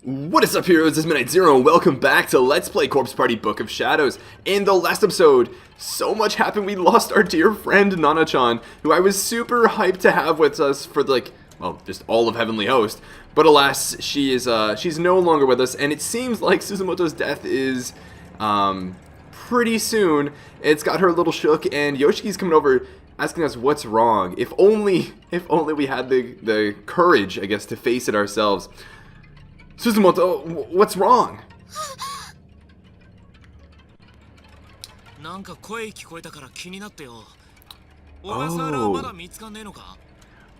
What is up, heroes? It's Midnight Zero, and welcome back to Let's Play Corpse Party Book of Shadows. In the last episode, so much happened. We lost our dear friend Nana-chan, who I was super hyped to have with us for well, just all of Heavenly Host. But alas, she's no longer with us, and it seems like Suzumoto's death is pretty soon. It's got her a little shook, and Yoshiki's coming over asking us what's wrong. If only we had the courage, I guess, to face it ourselves. Suzumoto, what's wrong?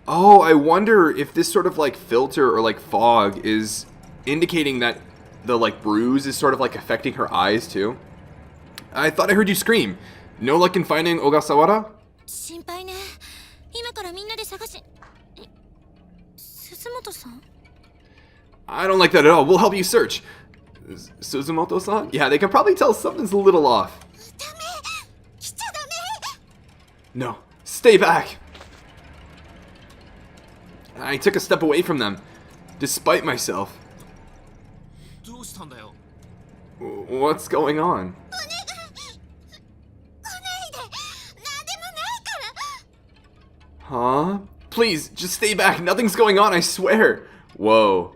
Oh, I wonder if this sort of like filter or like fog is indicating that the like bruise is sort of like affecting her eyes too. I thought I heard you scream. No luck in finding Ogasawara? I don't like that at all. We'll help you search. Suzumoto-san? Yeah, they can probably tell something's a little off. No, stay back. I took a step away from them, despite myself. What's going on? Huh? Please, just stay back. Nothing's going on, I swear. Whoa.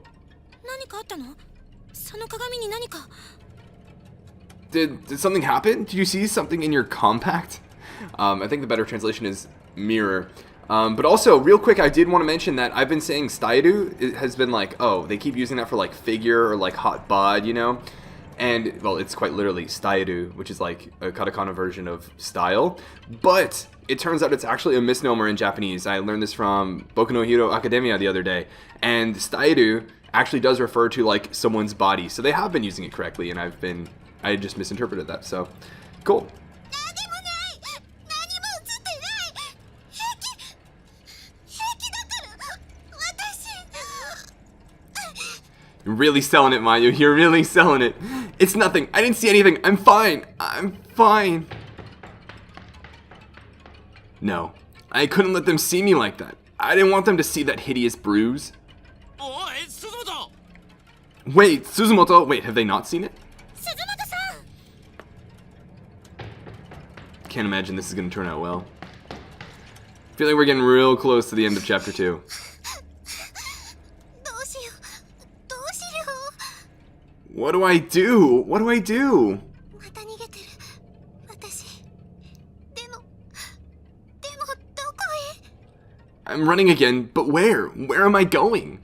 Did something happen? Did you see something in your compact? I think the better translation is mirror. But also, real quick, I did want to mention that I've been saying stairu. It has been like, oh, they keep using that for like figure or like hot bod, you know? And, well, it's quite literally stairu, which is like a katakana version of style. But it turns out it's actually a misnomer in Japanese. I learned this from Boku no Hero Academia the other day. And stairu actually does refer to like someone's body. So they have been using it correctly, and I just misinterpreted that. So, cool. You're really selling it, Mayu. You're really selling it. It's nothing. I didn't see anything. I'm fine. I'm fine. No. I couldn't let them see me like that. I didn't want them to see that hideous bruise. Wait, Suzumoto. Wait, have they not seen it? Can't imagine this is going to turn out well. I feel like we're getting real close to the end of chapter 2. What do I do? What do I do? I'm running again, but where? Where am I going?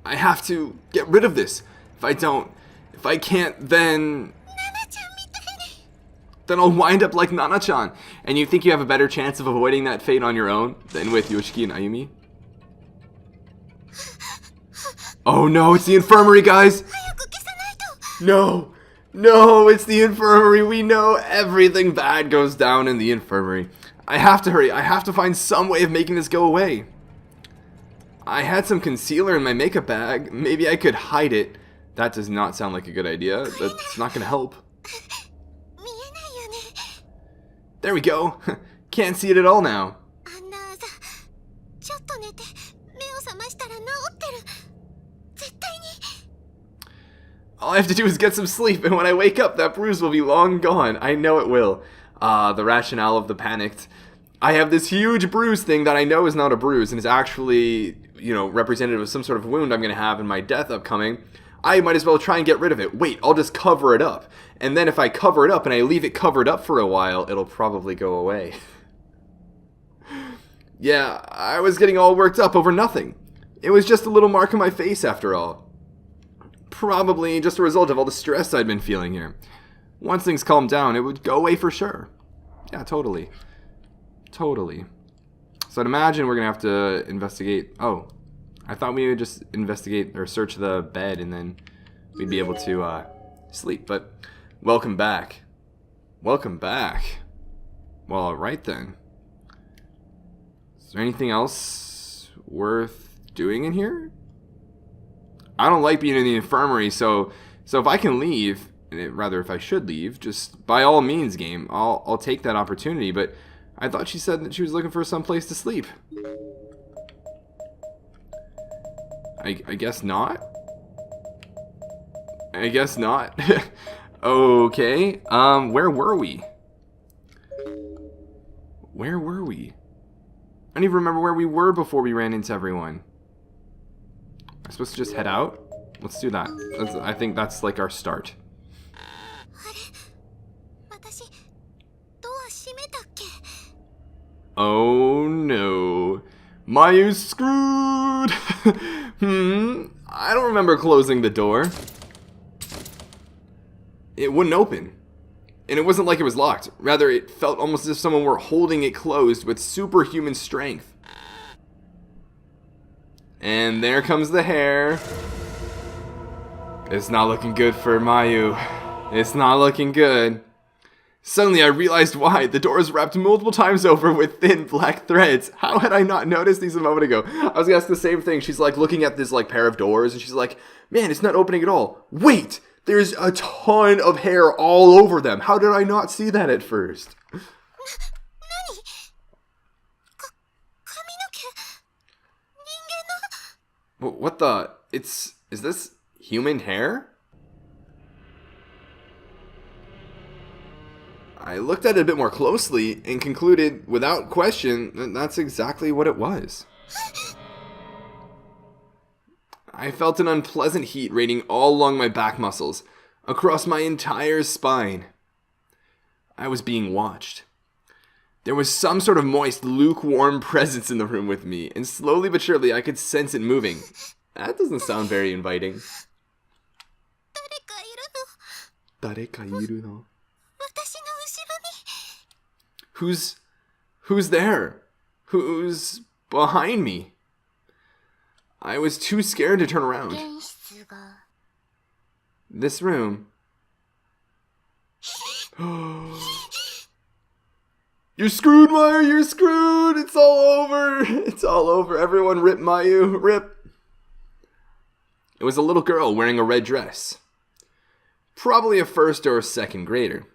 I have to get rid of this. If I can't, then I'll wind up like Nana-chan. And you think you have a better chance of avoiding that fate on your own than with Yoshiki and Ayumi? Oh no, it's the infirmary, guys! No! No, it's the infirmary! We know everything bad goes down in the infirmary. I have to hurry. I have to find some way of making this go away. I had some concealer in my makeup bag. Maybe I could hide it. That does not sound like a good idea. That's not gonna help. There we go. Can't see it at all now. All I have to do is get some sleep, and when I wake up, that bruise will be long gone. I know it will. The rationale of the panicked. I have this huge bruise thing that I know is not a bruise, and is actually, you know, representative of some sort of wound I'm going to have in my death upcoming. I might as well try and get rid of it. Wait, I'll just cover it up. And then if I cover it up and I leave it covered up for a while, it'll probably go away. Yeah, I was getting all worked up over nothing. It was just a little mark on my face after all. Probably just a result of all the stress I'd been feeling here. Once things calmed down, it would go away for sure. Yeah, totally. Totally. So I'd imagine we're going to have to investigate... Oh, I thought we would just investigate or search the bed and then we'd be able to sleep. But welcome back. Welcome back. Well, alright then. Is there anything else worth doing in here? I don't like being in the infirmary, so if I can leave rather if I should leave, just by all means, game, I'll take that opportunity, but I thought she said that she was looking for some place to sleep. I guess not? I guess not. Okay, where were we? Where were we? I don't even remember where we were before we ran into everyone. Am I supposed to just head out? Let's do that. I think that's like our start. Oh no. Mayu's screwed! I don't remember closing the door. It wouldn't open. And it wasn't like it was locked. Rather, it felt almost as if someone were holding it closed with superhuman strength. And there comes the hair. It's not looking good for Mayu. It's not looking good. Suddenly I realized why. The door is wrapped multiple times over with thin black threads. How had I not noticed these a moment ago? I was gonna ask the same thing. She's like looking at this like pair of doors and she's like, man, it's not opening at all. Wait! There's a ton of hair all over them. How did I not see that at first? What the? Is this human hair? I looked at it a bit more closely and concluded, without question, that that's exactly what it was. I felt an unpleasant heat radiating all along my back muscles, across my entire spine. I was being watched. There was some sort of moist, lukewarm presence in the room with me, and slowly but surely I could sense it moving. That doesn't sound very inviting. Who's there? Who's behind me? I was too scared to turn around. This room. You're screwed, Mayu! You're screwed! It's all over! It's all over. Everyone rip Mayu. Rip. It was a little girl wearing a red dress. Probably a first or second grader.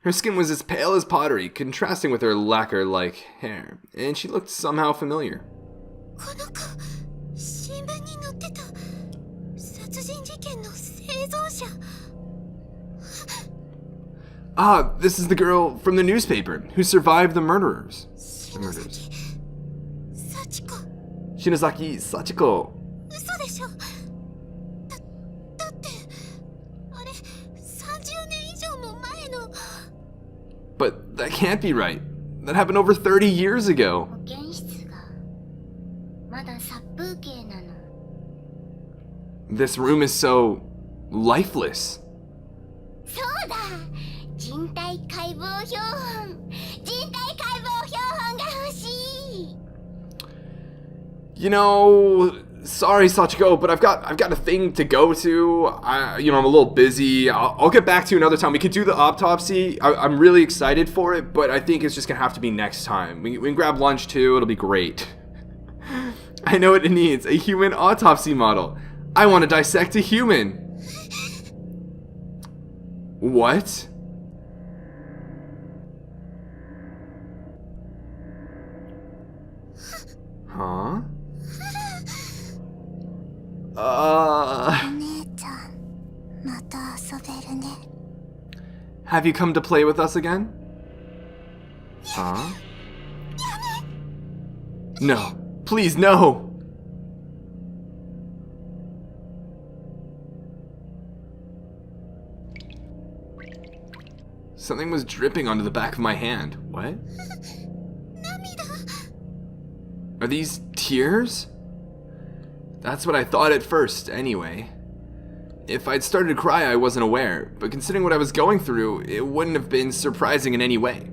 Her skin was as pale as pottery, contrasting with her lacquer-like hair, and she looked somehow familiar. Ah, this is the girl from the newspaper who survived the murders. Shinozaki Sachiko. But that can't be right. That happened over 30 years ago. This room is so lifeless. You know, sorry Sachiko, but I've got a thing to go to. I'm a little busy. I'll get back to you another time. We could do the autopsy. I'm really excited for it, but I think it's just gonna have to be next time. We can grab lunch too. It'll be great. I know what it needs. A human autopsy model. I want to dissect a human. What? Huh? Have you come to play with us again? Huh? No. Please, no! Something was dripping onto the back of my hand. What? Are these tears? That's what I thought at first, anyway. If I'd started to cry, I wasn't aware, but considering what I was going through, it wouldn't have been surprising in any way.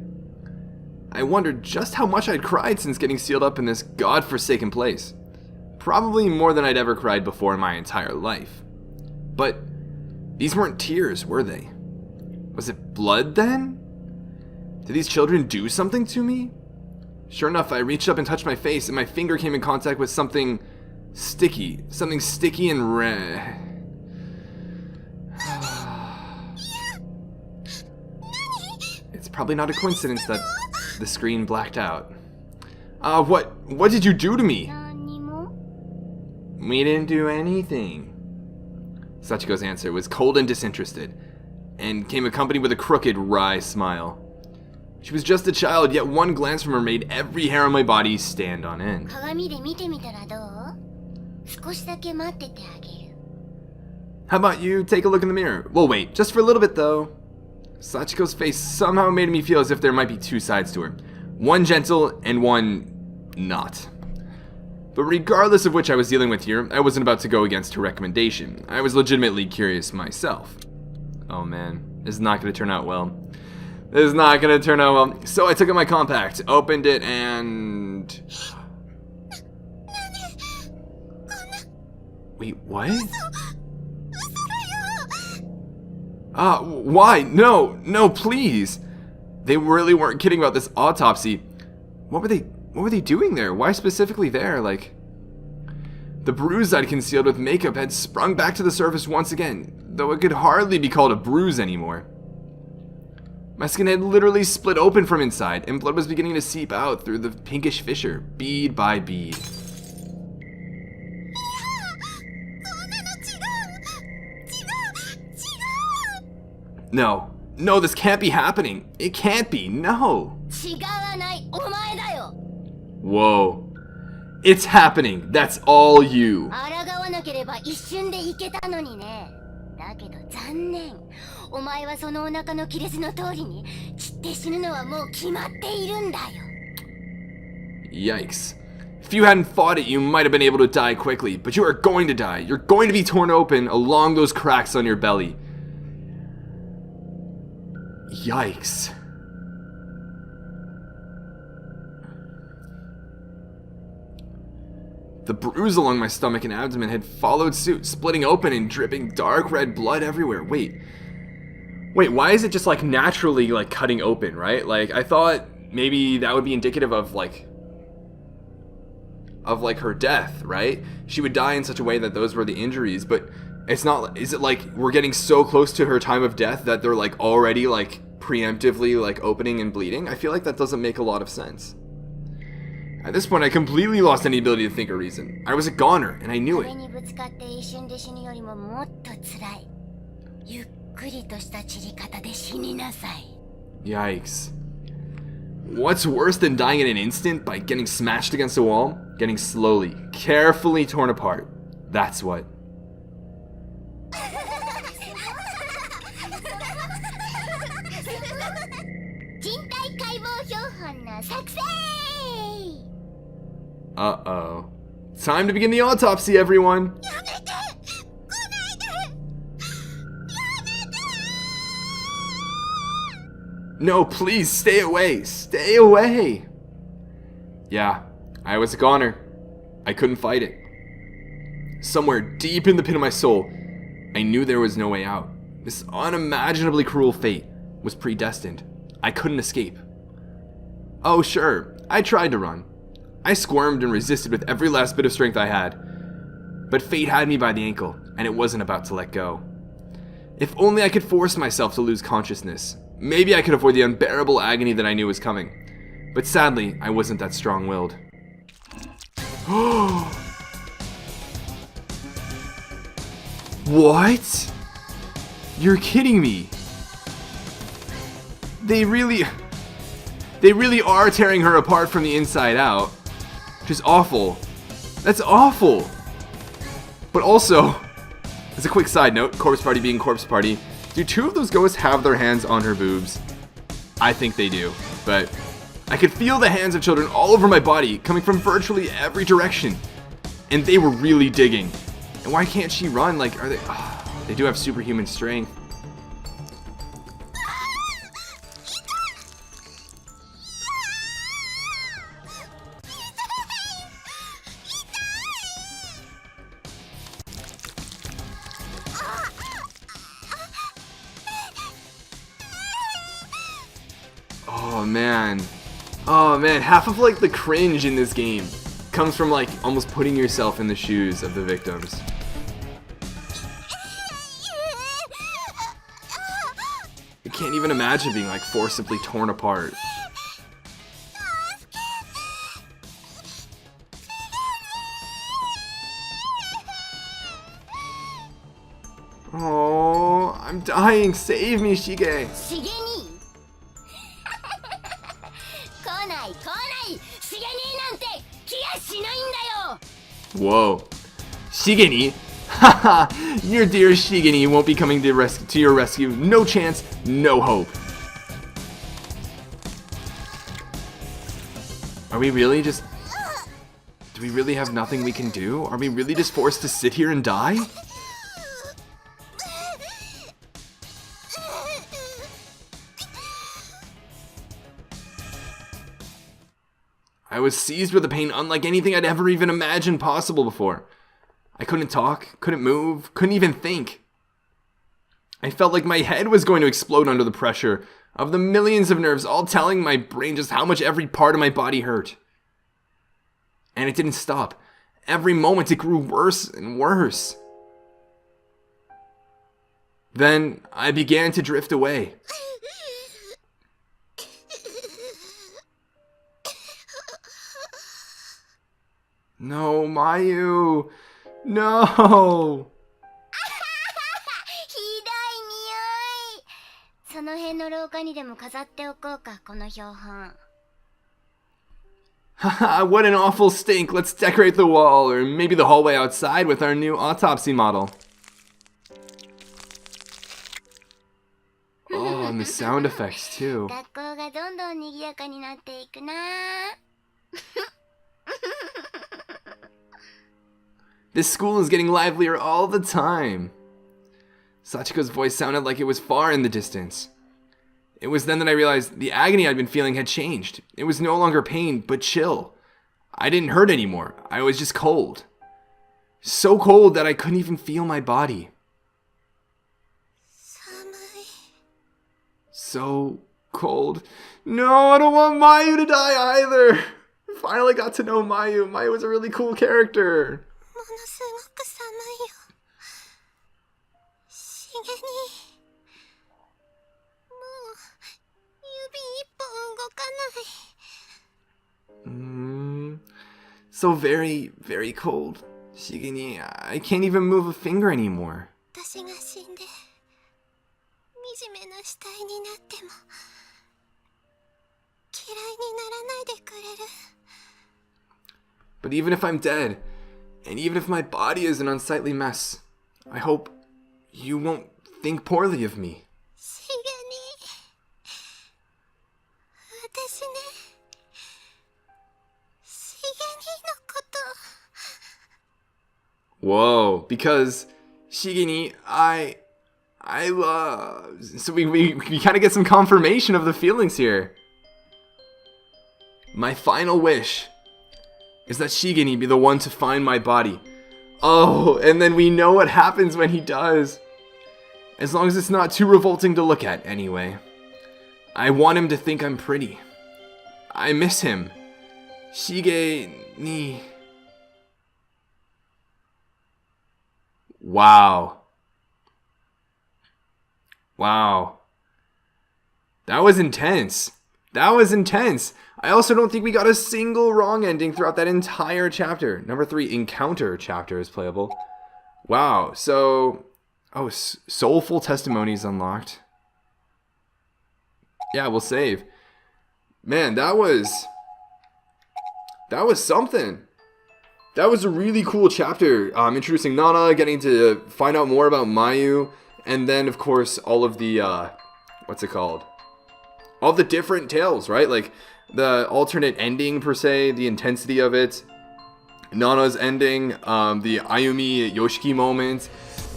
I wondered just how much I'd cried since getting sealed up in this godforsaken place. Probably more than I'd ever cried before in my entire life. But these weren't tears, were they? Was it blood then? Did these children do something to me? Sure enough, I reached up and touched my face, and my finger came in contact with something sticky. Something sticky and red. It's probably not a coincidence that the screen blacked out. What did you do to me? We didn't do anything. Sachiko's answer was cold and disinterested, and came accompanied with a crooked, wry smile. She was just a child, yet one glance from her made every hair on my body stand on end. How about you take a look in the mirror? Well, wait, just for a little bit though. Sachiko's face somehow made me feel as if there might be two sides to her. One gentle and one not. But regardless of which I was dealing with here, I wasn't about to go against her recommendation. I was legitimately curious myself. Oh man, this is not going to turn out well. This is not going to turn out well. So I took out my compact, opened it, and... Wait, what? Why? No, please. They really weren't kidding about this autopsy. What were they doing there? Why specifically there? Like, the bruise I'd concealed with makeup had sprung back to the surface once again, though it could hardly be called a bruise anymore. My skin had literally split open from inside, and blood was beginning to seep out through the pinkish fissure, bead by bead. No, this can't be happening. It can't be, no. Whoa. It's happening. That's all you. Yikes. If you hadn't fought it, you might have been able to die quickly, but you are going to die. You're going to be torn open along those cracks on your belly. Yikes. The bruise along my stomach and abdomen had followed suit, splitting open and dripping dark red blood everywhere. Wait, why is it just like naturally like cutting open, right? Like I thought maybe that would be indicative of like her death, right? She would die in such a way that those were the injuries, but it's not. Is it like we're getting so close to her time of death that they're like already like preemptively like opening and bleeding? I feel like that doesn't make a lot of sense. At this point, I completely lost any ability to think or reason. I was a goner, and I knew it. Yikes. What's worse than dying in an instant by getting smashed against a wall? Getting slowly, carefully torn apart. That's what. Uh-oh. Time to begin the autopsy, everyone! No, please, stay away! Stay away! Yeah, I was a goner. I couldn't fight it. Somewhere deep in the pit of my soul, I knew there was no way out. This unimaginably cruel fate was predestined. I couldn't escape. Oh, sure, I tried to run. I squirmed and resisted with every last bit of strength I had. But fate had me by the ankle, and it wasn't about to let go. If only I could force myself to lose consciousness, maybe I could avoid the unbearable agony that I knew was coming. But sadly, I wasn't that strong-willed. What? You're kidding me. They really are tearing her apart from the inside out. Which is awful. That's awful. But also, as a quick side note, corpse party being corpse party, do two of those ghosts have their hands on her boobs? I think they do, but I could feel the hands of children all over my body, coming from virtually every direction. And they were really digging. And why can't she run? Like, are they... they do have superhuman strength. Oh man, half of like the cringe in this game comes from like almost putting yourself in the shoes of the victims. can't even imagine being like forcibly torn apart. Oh, I'm dying. Save me, Shige. Whoa. Shigeni? Haha, your dear Shigeni won't be coming to your rescue. No chance, no hope. Are we really just... Do we really have nothing we can do? Are we really just forced to sit here and die? I was seized with a pain unlike anything I'd ever even imagined possible before. I couldn't talk, couldn't move, couldn't even think. I felt like my head was going to explode under the pressure of the millions of nerves all telling my brain just how much every part of my body hurt. And it didn't stop. Every moment it grew worse and worse. Then I began to drift away. No, Mayu. No. その辺の廊下にでも飾っておこうか、この標本。 Haha, what an awful stink. Let's decorate the wall or maybe the hallway outside with our new autopsy model. Oh, and the sound effects too. 学校がどんどん賑やかになっていくな。 This school is getting livelier all the time. Sachiko's voice sounded like it was far in the distance. It was then that I realized the agony I'd been feeling had changed. It was no longer pain, but chill. I didn't hurt anymore. I was just cold. So cold that I couldn't even feel my body. So cold. No, I don't want Mayu to die either. Finally got to know Mayu. Mayu was a really cool character. ものすごく寒いよ。しげに。もう指一本動かない。So very, very cold. Shigeni, I can't even move a finger anymore. 私が死んで惨めな死体になっても嫌いにならないでくれる。 But even if I'm dead, and even if my body is an unsightly mess, I hope you won't think poorly of me. しげに。私ね。しげにのこと。 Whoa, because Shigeni, I love... So we kind of get some confirmation of the feelings here. My final wish is that Shigeni be the one to find my body. Oh, and then we know what happens when he does. As long as it's not too revolting to look at, anyway. I want him to think I'm pretty. I miss him. Shigeni... Wow. Wow. That was intense. That was intense. I also don't think we got a single wrong ending throughout that entire chapter. Number 3, Encounter chapter is playable. Wow. So, oh, Soulful Testimonies unlocked. Yeah, we'll save. Man, that was something. That was a really cool chapter. Introducing Nana, getting to find out more about Mayu, and then, of course, all of the, what's it called? All the different tales, right? Like, the alternate ending, per se, the intensity of it, Nana's ending, the Ayumi Yoshiki moment.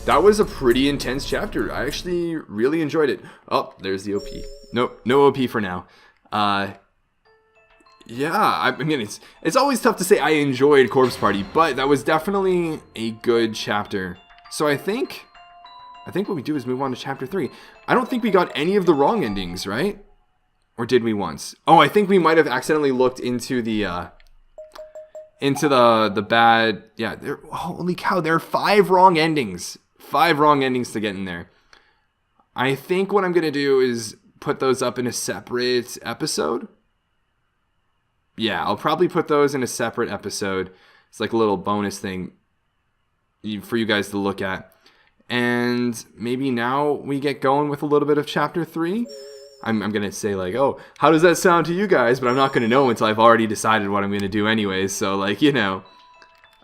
That was a pretty intense chapter. I actually really enjoyed it. Oh, there's the OP. Nope, no OP for now. Yeah, I mean, it's always tough to say I enjoyed Corpse Party, but that was definitely a good chapter. So I think what we do is move on to chapter 3. I don't think we got any of the wrong endings, right? Or did we once? Oh, I think we might have accidentally looked into the bad. Yeah, holy cow, there are 5 wrong endings. 5 wrong endings to get in there. I think what I'm going to do is put those up in a separate episode. Yeah, I'll probably put those in a separate episode. It's like a little bonus thing for you guys to look at. And maybe now we get going with a little bit of chapter 3. I'm going to say like, oh, how does that sound to you guys? But I'm not going to know until I've already decided what I'm going to do anyways. So like, you know,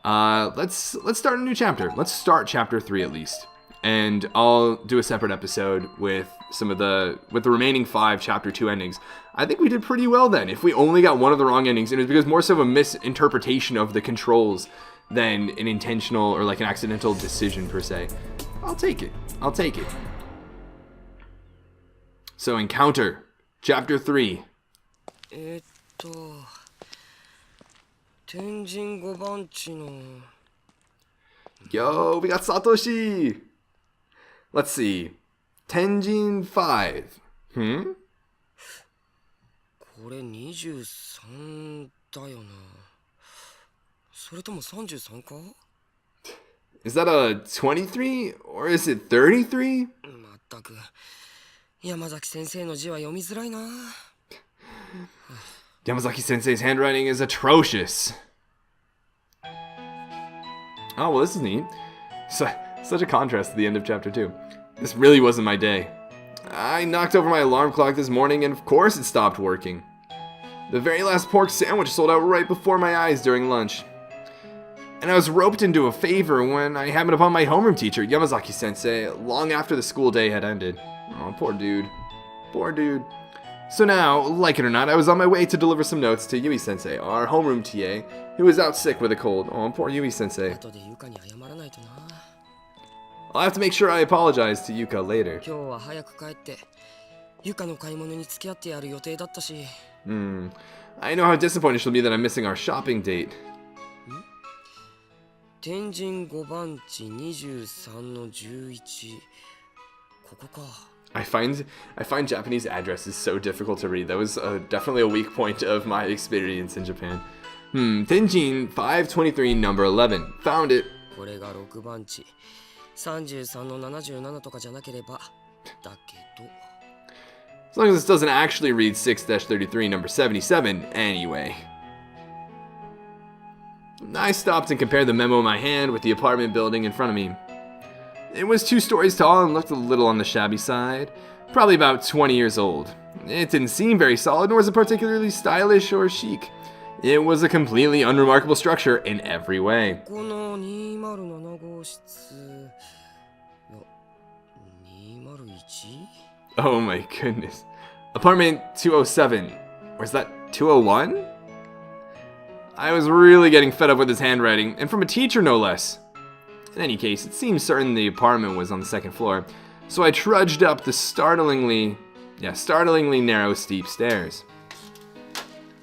let's start a new chapter. Let's start chapter 3 at least. And I'll do a separate episode with the remaining 5 chapter 2 endings. I think we did pretty well then. If we only got one of the wrong endings, it was because more so of a misinterpretation of the controls than an intentional or like an accidental decision per se. I'll take it. So encounter chapter 3. 天神5番地の Yo, we got Satoshi. Let's see. Tenjin 5. これ23だよな。それとも33か？ Is that a 23 or is it 33? まったく山崎先生の字は読みづらいな。 Yamazaki Sensei's handwriting is atrocious. Oh, well, this is neat. Such a contrast to the end of chapter 2. This really wasn't my day. I knocked over my alarm clock this morning and of course it stopped working. The very last pork sandwich sold out right before my eyes during lunch. And I was roped into a favor when I happened upon my homeroom teacher, Yamazaki Sensei, long after the school day had ended. Oh, poor dude. Poor dude. So now, like it or not, I was on my way to deliver some notes to Yui Sensei, our homeroom TA, who was out sick with a cold. Oh, poor Yui Sensei. 後でゆかに謝らないとな。 I'll have to make sure I apologize to Yuka later. 今日は早く帰ってゆかの買い物に付き合ってやる予定だったし。I know how disappointed she'll be that I'm missing our shopping date. 天神5番地23の11。ここか。 I find Japanese addresses so difficult to read. That was definitely a weak point of my experience in Japan. Tenjin 523 number 11. Found it. これが6番地33の77とかじゃなければだけど。 As long as this doesn't actually read 6-33 number 77 anyway. I stopped and compared the memo in my hand with the apartment building in front of me. It was 2 stories tall and looked a little on the shabby side. Probably about 20 years old. It didn't seem very solid, nor was it particularly stylish or chic. It was a completely unremarkable structure in every way. この207号室いや 201? Oh my goodness. Apartment 207. Or is that 201? I was really getting fed up with his handwriting, and from a teacher no less. In any case, it seemed certain the apartment was on the 2nd floor, so I trudged up the startlingly narrow, steep stairs.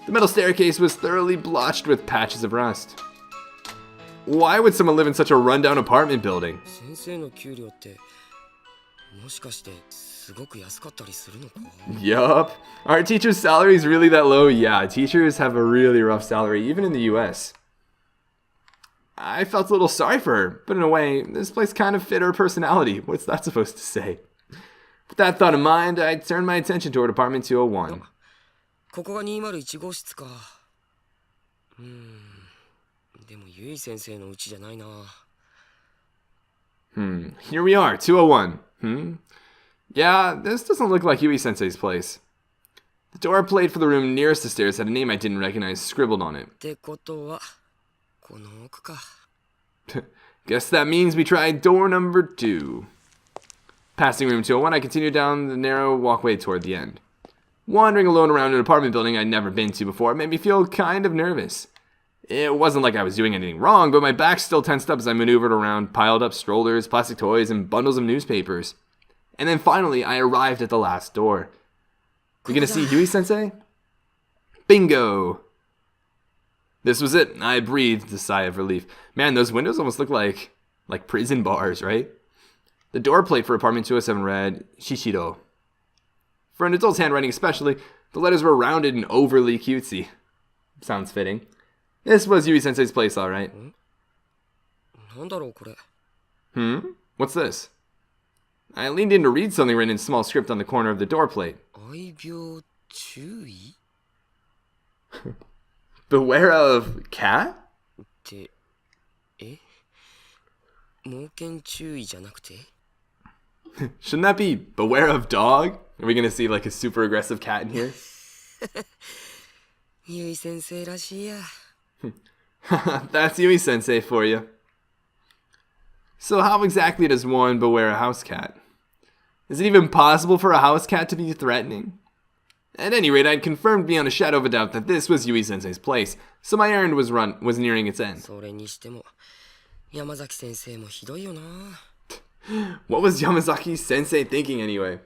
The metal staircase was thoroughly blotched with patches of rust. Why would someone live in such a rundown apartment building? 先生の給料ってもしかしてすごく安かったりするのか？ Yup. Are teachers' salaries really that low? Yeah, teachers have a really rough salary, even in the US. I felt a little sorry for her, but in a way, this place kind of fit her personality. What's that supposed to say? With that thought in mind, I turned my attention toward apartment 201. ここが201号室か。でもゆい先生の家じゃないな。Here we are, 201. Yeah, this doesn't look like Yui Sensei's place. The door plate for the room nearest the stairs had a name I didn't recognize scribbled on it. ってことはこの奥か。 Guess that means we tried door number 2. Passing room 201, I continued down the narrow walkway toward the end. Wandering alone around an apartment building I'd never been to before made me feel kind of nervous. It wasn't like I was doing anything wrong, but my back still tensed up as I maneuvered around piled up strollers, plastic toys, and bundles of newspapers. And then finally, I arrived at the last door. You gonna see Yui Sensei? Bingo! This was it. I breathed a sigh of relief. Man, those windows almost look like prison bars, right? The door plate for apartment 207 read, Shishiro. For an adult's handwriting especially, the letters were rounded and overly cutesy. Sounds fitting. This was Yui Sensei's place, alright. なんだろうこれ。 What's this? I leaned in to read something written in small script on the corner of the door plate. 愛病注意 Beware of cat? って、え猛犬注意じゃなくて Shouldn't that be beware of dog? Are we gonna see like a super aggressive cat in here? ゆい先生らしいや。That's Yui Sensei for you. So how exactly does one beware a house cat? Is it even possible for a house cat to be threatening? At any rate, I'd confirmed beyond a shadow of a doubt that this was Yui Sensei's place, so my errand was nearing its end. それにしても、山崎先生もひどいよな。What was Yamazaki Sensei thinking anyway?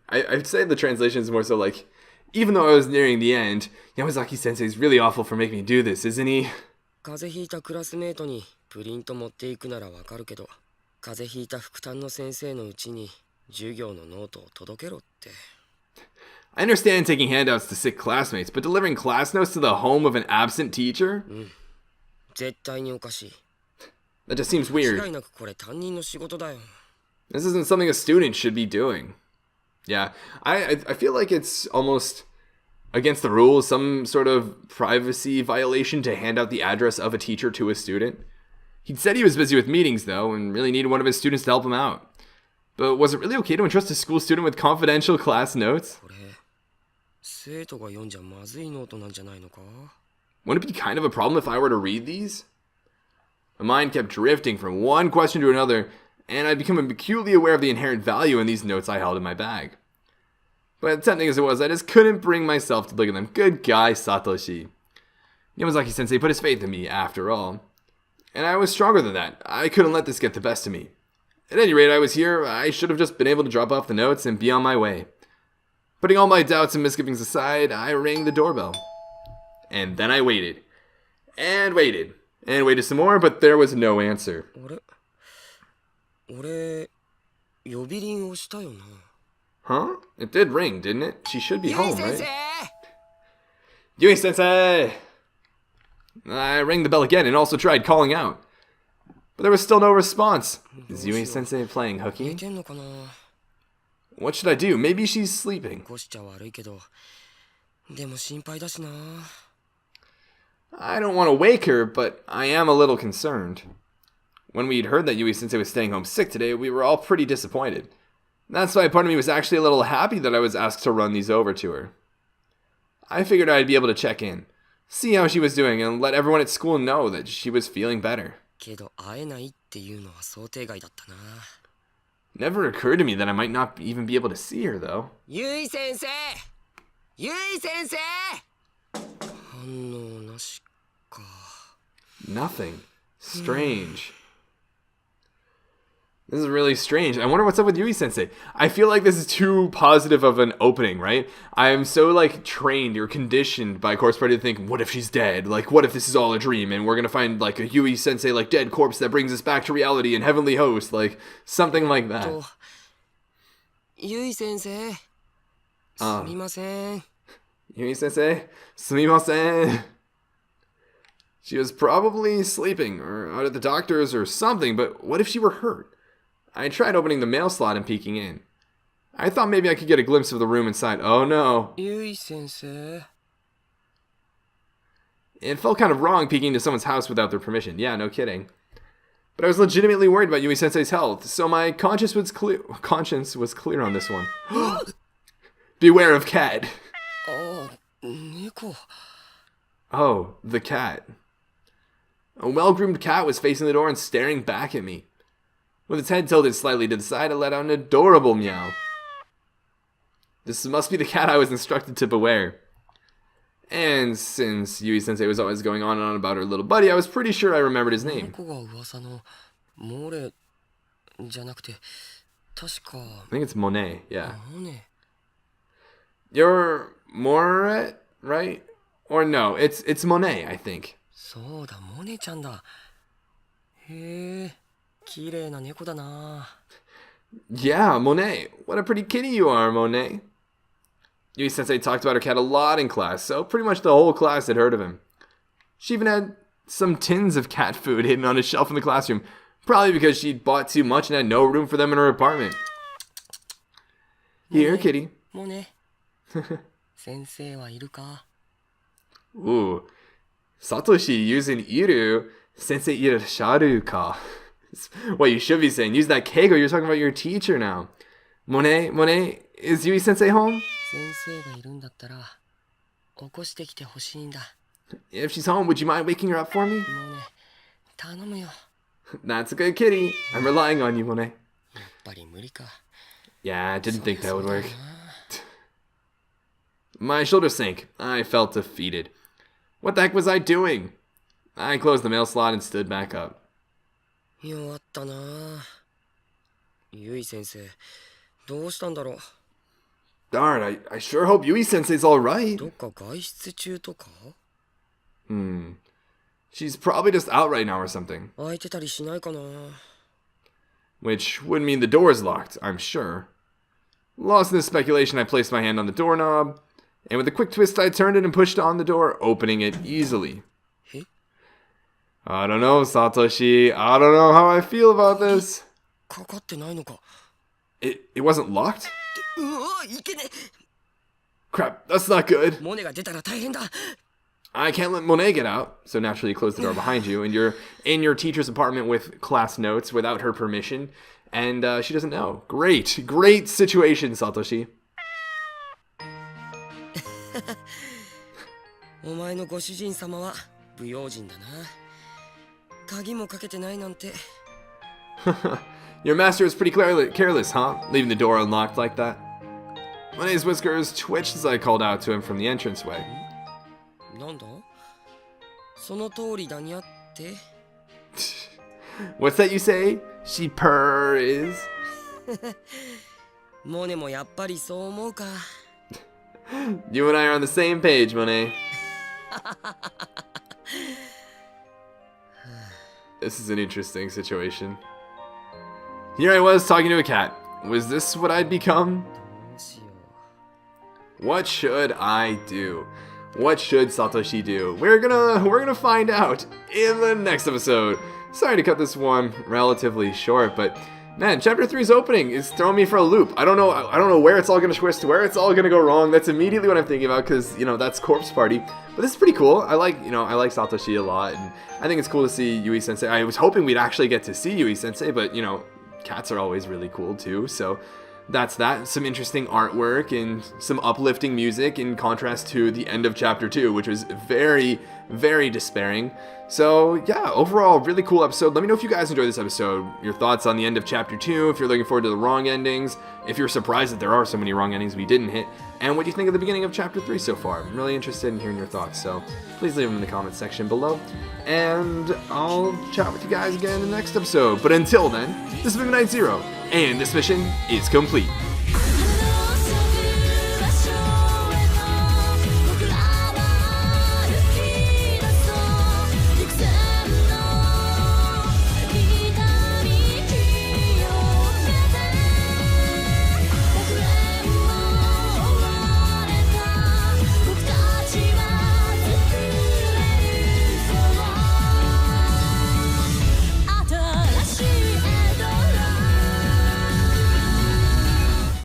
I'd say the translation is more so like, even though I was nearing the end, Yamazaki Sensei's really awful for making me do this, isn't he? 風邪ひいたクラスメートにプリント持っていくならわかるけど、風邪ひいた副担の先生のうちに授業のノートを届けろって。I understand taking handouts to sick classmates, but delivering class notes to the home of an absent teacher? 絶対におかしい。 That just seems weird. 違いなくこれ担任の仕事だよ。 This isn't something a student should be doing. Yeah, I feel like it's almost against the rules, some sort of privacy violation to hand out the address of a teacher to a student. He'd said he was busy with meetings, though, and really needed one of his students to help him out. But was it really okay to entrust a school student with confidential class notes? これ、生徒が読んじゃまずいノートなんじゃないのか Wouldn't it be kind of a problem if I were to read these? My mind kept drifting from one question to another, and I'd become acutely aware of the inherent value in these notes I held in my bag. But tempting as it was, I just couldn't bring myself to look at them. Good guy, Satoshi. Yamazaki-sensei put his faith in me, after all. And I was stronger than that. I couldn't let this get the best of me. At any rate, I was here. I should have just been able to drop off the notes and be on my way. Putting all my doubts and misgivings aside, I rang the doorbell. And then I waited. And waited. And waited some more, but there was no answer. 俺、呼び鈴をしたよな。 Huh? It did ring, didn't it? She should be home, right? 先生 Yui-sensei! I rang the bell again and also tried calling out. But there was still no response. Is Yui-sensei playing 寝 hooky? てんのかな What should I do? Maybe she's sleeping. 起こしちゃ悪いけど、でも心配だしな。 I don't want to wake her, but I am a little concerned. When we'd heard that Yui-sensei was staying home sick today, we were all pretty disappointed. That's why part of me was actually a little happy that I was asked to run these over to her. I figured I'd be able to check in, see how she was doing, and let everyone at school know that she was feeling better. けど会えないっていうのは想定外だったな。 Never occurred to me that I might not even be able to see her, though. ゆい先生ゆい先生反応なしか。 Nothing. Strange. This is really strange. I wonder what's up with Yui-sensei. I feel like this is too positive of an opening, right? I am so, like, trained or conditioned by Corpse Party to think, what if she's dead? Like, what if this is all a dream and we're gonna find, like, a Yui-sensei, like, dead corpse that brings us back to reality and heavenly host? Like, something like that. ゆい先生すみません。 Yui-sensei? Sumimasen. She was probably sleeping or out at the doctor's or something, but what if she were hurt? I tried opening the mail slot and peeking in. I thought maybe I could get a glimpse of the room inside. Oh no. ゆい先生 It felt kind of wrong peeking into someone's house without their permission. Yeah, no kidding. But I was legitimately worried about Yui-sensei's health, so my conscience was clear on this one. Beware of cat. ああ、猫。 Oh, the cat. A well-groomed cat was facing the door and staring back at me. With its head tilted slightly to the side, it let out an adorable meow. This must be the cat I was instructed to beware. And since Yui-sensei was always going on and on about her little buddy, I was pretty sure I remembered his name. 猫が噂のモレじゃなくて、確か I think it's Monet, yeah. モネ。 You're Moret, right? Or no, it's Monet, I think. そうだ、モネちゃんだ。へえ、綺麗な猫だな。 Yeah, Monet. What a pretty kitty you are, Monet. Yui-sensei talked about her cat a lot in class, so pretty much the whole class had heard of him. She even had some tins of cat food hidden on a shelf in the classroom, Probably because she bought too much and had no room for them in her apartment. Here, kitty. もうね先生はいるか Ooh. Satoshi using iru. Sensei irasharu ka. What you should be saying. Use that keigo. You're talking about your teacher now. Monet, is Yui sensei home? 先生がいるんだったら起こしてきてほしいんだ If she's home, would you mind waking her up for me? もうね頼むよ That's a good kitty. I'm relying on you, Monet. やっぱり無理か Yeah, I didn't think that would そうだ work. な My shoulders sank. I felt defeated. What the heck was I doing? I closed the mail slot and stood back up. 弱ったなゆい先生どうしたんだろう Darn, I sure hope Yui sensei's alright. どっか外出中とか She's probably just out right now or something. 開いてたりしないかな Which would mean the door's locked, I'm sure. Lost in this speculation, I placed my hand on the doorknob, and with a quick twist, I turned it and pushed on the door, opening it easily. え I don't know, Satoshi. I don't know how I feel about this. かかってないのか It wasn't locked? うわいけね Crap, that's not good. モネが出たら大変だ I can't let Monet get out, so naturally you close the door behind you, and you're in your teacher's apartment with class notes without her permission, and she doesn't know. Great situation, Satoshi. お前のご主人様は不用心だな鍵もかけてないなんて Your master is pretty careless, huh? Leaving the door unlocked like that. Monet's whiskers twitched as I called out to him from the entranceway. なんだその通りだにゃって What's that you say? She purrs. モネもやっぱりそう思うか You and I are on the same page, Monet. This is an interesting situation. Here I was talking to a cat. Was this what I'd become? どうしよ What should I do? What should Satoshi do? We're gonna find out in the next episode. Sorry to cut this one relatively short, but man, chapter 3's opening is throwing me for a loop. I don't know where it's all gonna twist, where it's all gonna go wrong. That's immediately what I'm thinking about, because that's Corpse Party. But this is pretty cool. I like Satoshi a lot, and I think it's cool to see Yui Sensei. I was hoping we'd actually get to see Yui Sensei, but cats are always really cool too. So that's that. Some interesting artwork and some uplifting music in contrast to the end of chapter 2, which was very, very despairing. So yeah, overall, really cool episode. Let me know if you guys enjoyed this episode, your thoughts on the end of chapter 2, if you're looking forward to the wrong endings, if you're surprised that there are so many wrong endings we didn't hit, and what do you think of the beginning of chapter 3 so far. I'm really interested in hearing your thoughts, so please leave them in the comments section below, and I'll chat with you guys again in the next episode. But until then, this has been Night Zero, and this mission is complete.